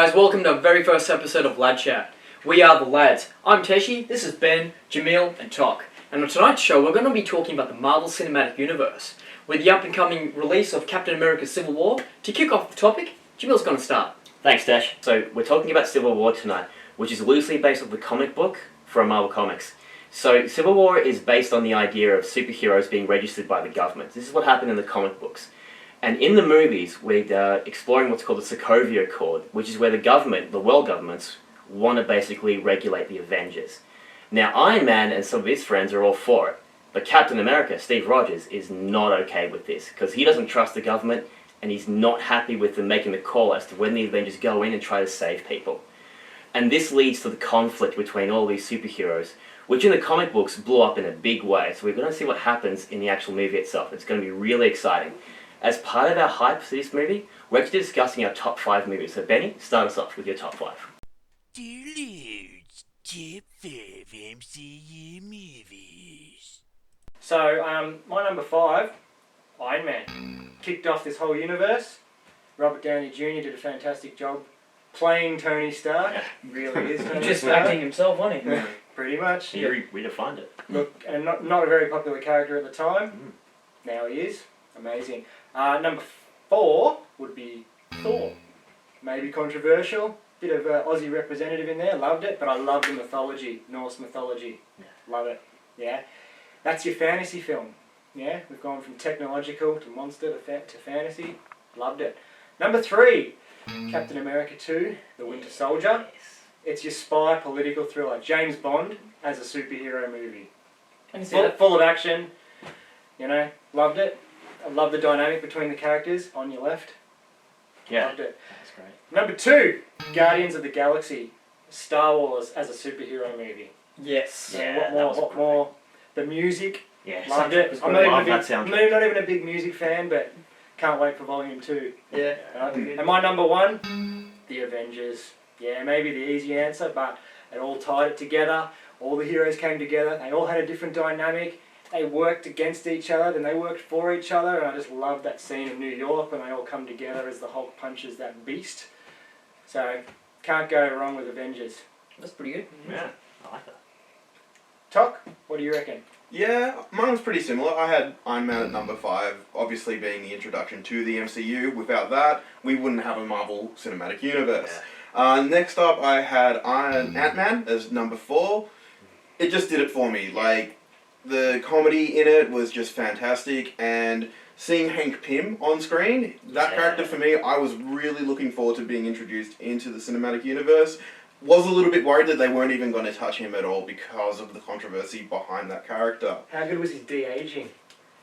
guys, welcome to our very first episode of Lad Chat. We are the lads. I'm Teshi, this is Ben, Jamil and Tok. And on tonight's show we're going to be talking about the Marvel Cinematic Universe. With the up-and-coming release of Captain America Civil War, to kick off the topic, Jamil's going to start. Thanks, Dash. So we're talking about Civil War tonight, which is loosely based on the comic book from Marvel Comics. So Civil War is based on the idea of superheroes being registered by the government. This is what happened in the comic books. And in the movies, we're exploring what's called the Sokovia Accord, which is where the government, the world governments, want to basically regulate the Avengers. Now, Iron Man and some of his friends are all for it, but Captain America, Steve Rogers, is not okay with this, because he doesn't trust the government, and he's not happy with them making the call as to when the Avengers go in and try to save people. And this leads to the conflict between all these superheroes, which in the comic books blew up in a big way. So we're going to see what happens in the actual movie itself. It's going to be really exciting. As part of our hype for this movie, we're actually discussing our top 5 movies. So Benny, start us off with your top 5. Top 5 MCU movies. So, my number 5, Iron Man. Kicked off this whole universe. Robert Downey Jr. did a fantastic job playing Tony Stark. Yeah. Really is Tony Just Stark. acting himself, wasn't he? Pretty much. He redefined it. Look, and not a very popular character at the time. Now he is. Amazing. Number 4 would be Thor. Maybe controversial. Bit of Aussie representative in there. Loved it, but I love the mythology, Norse mythology. Yeah. Love it. Yeah. That's your fantasy film. Yeah. We've gone from technological to monster to fantasy. Loved it. Number 3, Captain America 2, The Winter Soldier. Yes. It's your spy political thriller. James Bond as a superhero movie. I can see that. Full of action. You know, loved it. I love the dynamic between the characters on your left. Yeah, Loved it. that's great. Number 2, Guardians of the Galaxy. Star Wars as a superhero movie. Yes. Yeah, what more? The music. Yeah, Loved soundtrack it. was I'm great. not Love that soundtrack. not even a big music fan, but can't wait for Volume 2. Yeah. And my number 1, The Avengers. Yeah, maybe the easy answer, but it all tied it together. All the heroes came together. They all had a different dynamic. They worked against each other, then they worked for each other, and I just love that scene in New York when they all come together as the Hulk punches that beast. So, can't go wrong with Avengers. That's pretty good. Yeah, I like that. Tok, what do you reckon? Yeah, mine was pretty similar. I had Iron Man at number 5, obviously being the introduction to the MCU. Without that, we wouldn't have a Marvel Cinematic Universe. Next up, I had Ant-Man as number 4. It just did it for me. Like, the comedy in it was just fantastic, and seeing Hank Pym on screen, that character for me, I was really looking forward to being introduced into the cinematic universe. Was a little bit worried that they weren't even going to touch him at all because of the controversy behind that character. How good was his de-aging?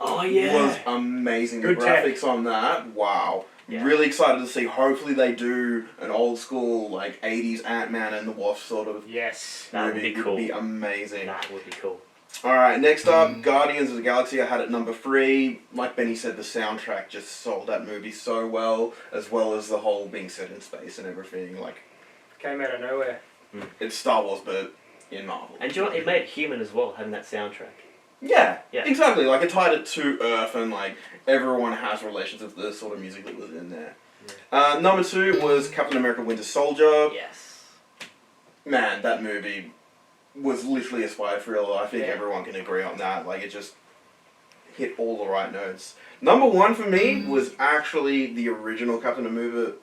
Oh, It yeah. was amazing. Good the tech. graphics on that, wow. Yeah. Really excited to see. Hopefully they do an old school, like, 80s Ant-Man and the Wasp sort of Yes. That would movie. be cool. Would be amazing. That would be cool. Alright, next up, Guardians of the Galaxy. I had it number 3. Like Benny said, the soundtrack just sold that movie so well as the whole being set in space and everything. Like, Came out of nowhere. it's Star Wars, but in Marvel. And do you know what? It made it human as well, having that soundtrack. Yeah, Yeah. exactly. Like, it tied it to Earth, and like everyone has relations with the sort of music that was in there. Number 2 was Captain America: Winter Soldier. Yes. Man, that movie was literally a spy thriller. I think Yeah. everyone can agree on that. Like, it just hit all the right notes. Number 1 for me was actually the original Captain America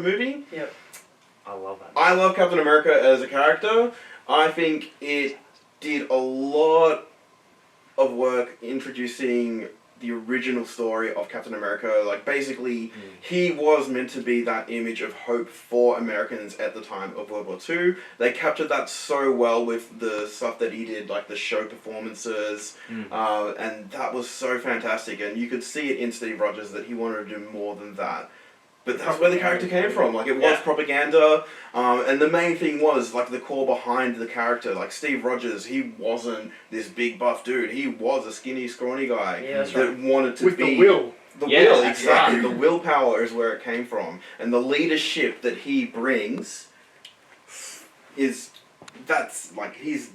movie. Yep. I love that. I love Captain America as a character. I think it did a lot of work introducing the original story of Captain America. Like, basically, he was meant to be that image of hope for Americans at the time of World War II. They captured that so well with the stuff that he did, like the show performances, and that was so fantastic. And you could see it in Steve Rogers that he wanted to do more than that. But that's where the character came from. Like, it was propaganda, and the main thing was, like, the core behind the character. Like, Steve Rogers, he wasn't this big buff dude. He was a skinny, scrawny guy that wanted to With be... the will. The Yeah, will, that's exactly. right. The willpower is where it came from. And the leadership that he brings is... That's, like, he's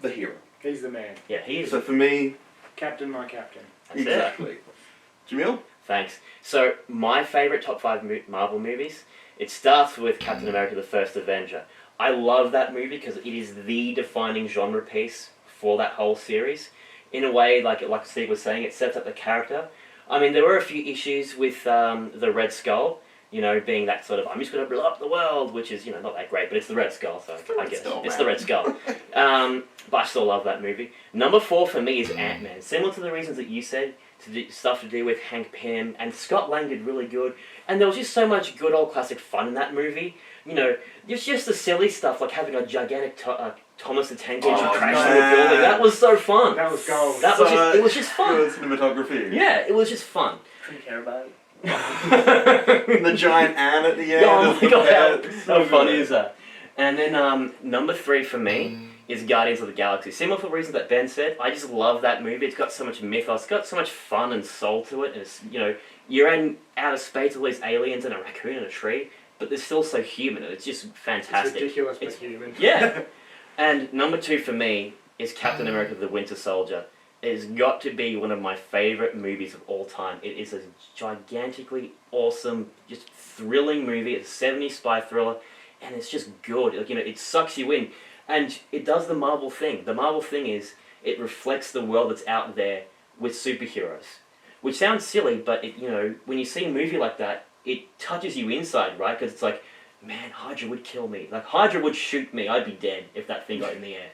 the hero. He's the man. Yeah, he is. So for me... Captain, my captain. That's it. exactly. Jamil? Thanks. So, my favourite top 5 Marvel movies It starts with Captain America: The First Avenger. I love that movie because it is the defining genre piece for that whole series. In a way, like Steve was saying, it sets up the character. I mean, there were a few issues with the Red Skull, you know, being that sort of, I'm just going to blow up the world, which is, you know, not that great, but it's the Red Skull, so I guess it's the Red Skull. But I still love that movie. Number 4 for me is Ant-Man. Similar to the reasons that you said, stuff to do with Hank Pym, and Scott Lang did really good. And there was just so much good old classic fun in that movie. You know, it's just the silly stuff, like having a gigantic Thomas the Tank Engine crash through a building. That was so fun. That was gold. It was just fun. Good cinematography. Yeah, it was just fun. Couldn't care about it. The giant ant at the end. Oh my god, So how funny good. is that? And then number 3 for me is Guardians of the Galaxy. Similar for the reasons that Ben said, I just love that movie. It's got so much mythos, it's got so much fun and soul to it. And it's, you know, you're in outer space with all these aliens and a raccoon and a tree, but they're still so human, and it's just fantastic. It's ridiculous, but It's- human. Yeah. And number 2 for me is Captain America: The Winter Soldier. It has got to be one of my favourite movies of all time. It is a gigantically awesome, just thrilling movie. It's a 70s spy thriller, and it's just good. Like, you know, it sucks you in. And it does the Marvel thing. The Marvel thing is, it reflects the world that's out there with superheroes. Which sounds silly, but, it, you know, when you see a movie like that, it touches you inside, right? Because it's like, man, Hydra would kill me. Like, Hydra would shoot me. I'd be dead if that thing got in the air.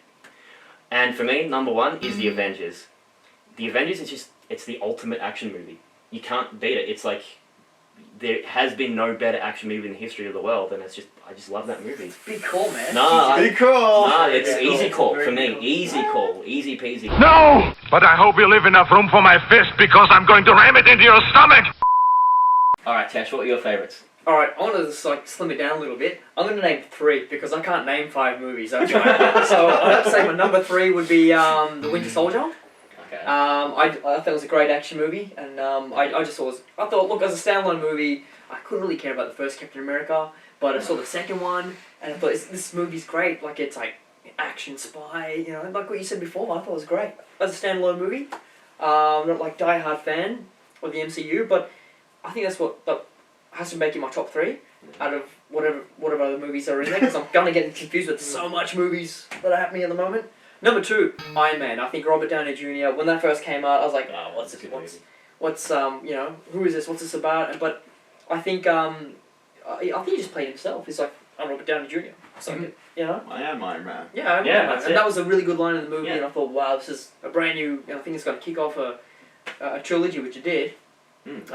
And for me, number 1 is The Avengers. The Avengers is just, it's the ultimate action movie. You can't beat it. It's like, there has been no better action movie in the history of the world, and it's just, I just love that movie. Big call, man. Nah, Be cool. Nah, it's Yeah, easy cool. call Very for me. cool. Easy call. Easy peasy. No! But I hope you leave enough room for my fist because I'm going to ram it into your stomach! Alright, Tash, what are your favourites? Alright, I want to just like slim it down a little bit. I'm going to name 3 because I can't name 5 movies, okay? So I'd have to say my number 3 would be The Winter Soldier. Okay. I thought it was a great action movie, and I just thought I thought, look, as a standalone movie, I couldn't really care about the first Captain America, but I saw the second one, and I thought this movie's great. Like, it's like action spy, you know, like what you said before. I thought it was great as a standalone movie. Not like die-hard fan of the MCU, but I think that's what that has to make it my top 3 out of whatever other movies are in there, because I'm gonna get confused with so much movies that are happening at the moment. Number 2, Iron Man. I think Robert Downey Jr. When that first came out, I was like, oh, what's That's a this? good movie. What's you know, who is this? What's this about? But I think I think he just played himself. He's like, I'm Robert Downey Jr. So you know. I am Iron Man. Yeah, I Yeah, know. that's And it. that was a really good line in the movie, Yeah. and I thought, wow, this is a brand new. I think it's going to kick off a trilogy, which it did.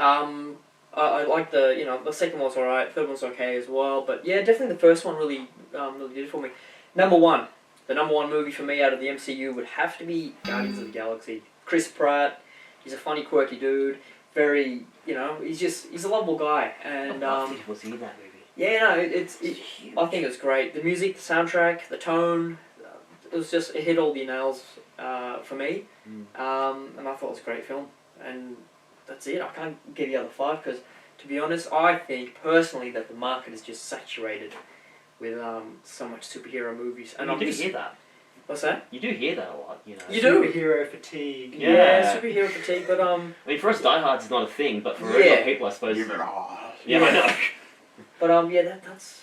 I like the second one's alright, third one's okay as well, but yeah, definitely the first one really did it for me. Number 1, the number 1 movie for me out of the MCU would have to be Guardians of the Galaxy. Chris Pratt, he's a funny, quirky dude. Very, you know, he's a lovable guy, and was he in that movie? yeah, no, It's huge. I think it's great. The music, the soundtrack, the tone, it hit all the nails for me. And I thought it was a great film. And that's it. I can't give you the other 5 because, to be honest, I think personally that the market is just saturated with so much superhero movies. And you do hear that. What's that? You do hear that a lot, you know. You do? Superhero fatigue. Yeah. Superhero fatigue, but I mean, for us diehards, it's not a thing, but for Yeah. regular people, I suppose. You've been, oh. Yeah, I know. but yeah, that's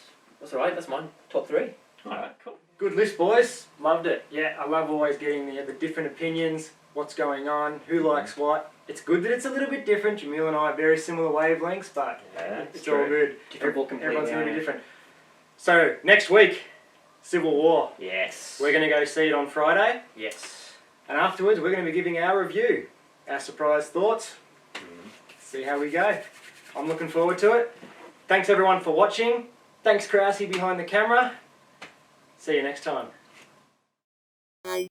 alright. That's my top 3. Alright, cool. Good list, boys. Loved it. Yeah, I love always getting the different opinions, what's going on, who likes what. It's good that it's a little bit different. Jamil and I are very similar wavelengths, but Yeah, it's all good. Different book completely. Everyone's going to be different. So, next week, Civil War. Yes. We're going to go see it on Friday, Yes. and afterwards we're going to be giving our review, our surprise thoughts. See how we go. I'm looking forward to it. Thanks everyone for watching. Thanks Krause behind the camera. See you next time. I